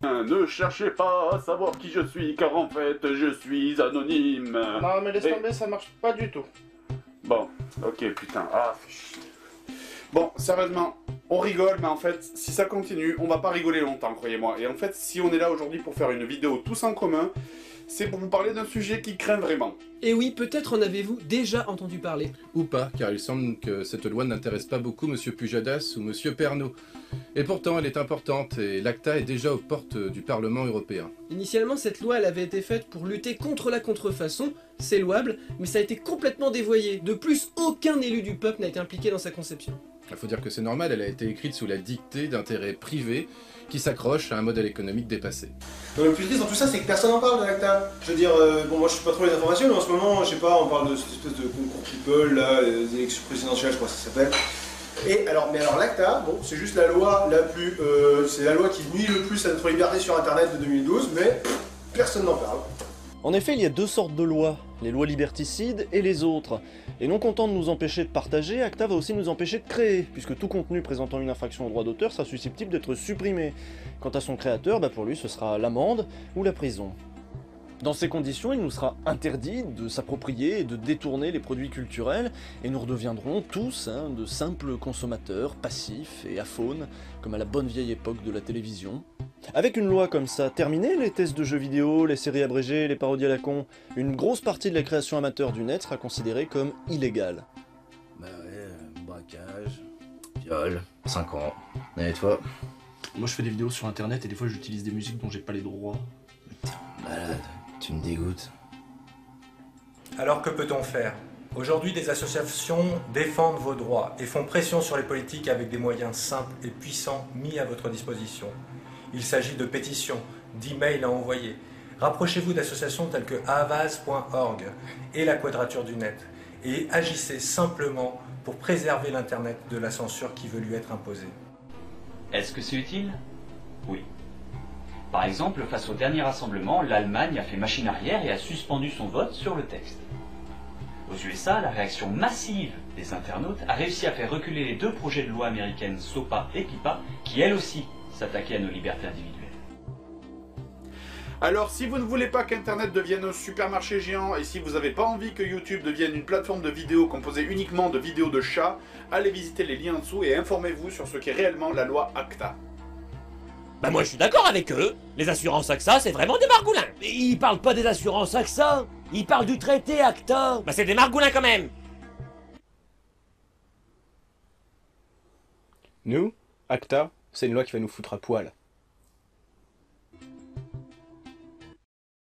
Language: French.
Ne cherchez pas à savoir qui je suis, car en fait, je suis anonyme. Non mais laisse Et- tomber, ça marche pas du tout. Bon, ok, putain. Ah, fais chier. Bon, sérieusement, on rigole, mais en fait, si ça continue, on va pas rigoler longtemps, croyez-moi. Et en fait, si on est là aujourd'hui pour faire une vidéo tous en commun, c'est pour vous parler d'un sujet qui craint vraiment. Et oui, peut-être en avez-vous déjà entendu parler. Ou pas, car il semble que cette loi n'intéresse pas beaucoup Monsieur Pujadas ou Monsieur Pernaut. Et pourtant, elle est importante, et l'ACTA est déjà aux portes du Parlement européen. Initialement, cette loi elle avait été faite pour lutter contre la contrefaçon, c'est louable, mais ça a été complètement dévoyé. De plus, aucun élu du peuple n'a été impliqué dans sa conception. Il faut dire que c'est normal, elle a été écrite sous la dictée d'intérêts privés qui s'accrochent à un modèle économique dépassé. Le plus triste dans tout ça, c'est que personne n'en parle de l'ACTA. Je veux dire, bon, moi je suis pas trop les informations, mais en ce moment, je sais pas, on parle de cette espèce de concours people, là, des élections présidentielles, je crois que ça s'appelle. Et alors, mais alors l'ACTA, bon, c'est juste la loi la plus, c'est la loi qui nuit le plus à notre liberté sur Internet de 2012, mais personne n'en parle. En effet, il y a deux sortes de lois, les lois liberticides et les autres. Et non content de nous empêcher de partager, ACTA va aussi nous empêcher de créer, puisque tout contenu présentant une infraction au droit d'auteur sera susceptible d'être supprimé. Quant à son créateur, pour lui ce sera l'amende ou la prison. Dans ces conditions, il nous sera interdit de s'approprier et de détourner les produits culturels, et nous redeviendrons tous de simples consommateurs passifs et aphones, comme à la bonne vieille époque de la télévision. Avec une loi comme ça, terminée les tests de jeux vidéo, les séries abrégées, les parodies à la con, une grosse partie de la création amateur du net sera considérée comme illégale. Bah ouais, braquage, viol, 5 ans. Et toi? Moi je fais des vidéos sur internet et des fois j'utilise des musiques dont j'ai pas les droits. Malade, tu me dégoûtes. Alors que peut-on faire? Aujourd'hui, des associations défendent vos droits et font pression sur les politiques avec des moyens simples et puissants mis à votre disposition. Il s'agit de pétitions, d'emails à envoyer. Rapprochez-vous d'associations telles que avaz.org et la Quadrature du Net et agissez simplement pour préserver l'Internet de la censure qui veut lui être imposée. Est-ce que c'est utile? Oui. Par exemple, face au dernier rassemblement, l'Allemagne a fait machine arrière et a suspendu son vote sur le texte. Aux USA, la réaction massive des internautes a réussi à faire reculer les deux projets de loi américaines SOPA et PIPA, qui elles aussi s'attaquaient à nos libertés individuelles. Alors, si vous ne voulez pas qu'Internet devienne un supermarché géant et si vous n'avez pas envie que YouTube devienne une plateforme de vidéos composée uniquement de vidéos de chats, allez visiter les liens en dessous et informez-vous sur ce qu'est réellement la loi ACTA. Bah moi je suis d'accord avec eux. Les assurances AXA, c'est vraiment des margoulins. Mais ils parlent pas des assurances AXA. Ils parlent du traité ACTA. Bah c'est des margoulins quand même. Nous, ACTA, c'est une loi qui va nous foutre à poil.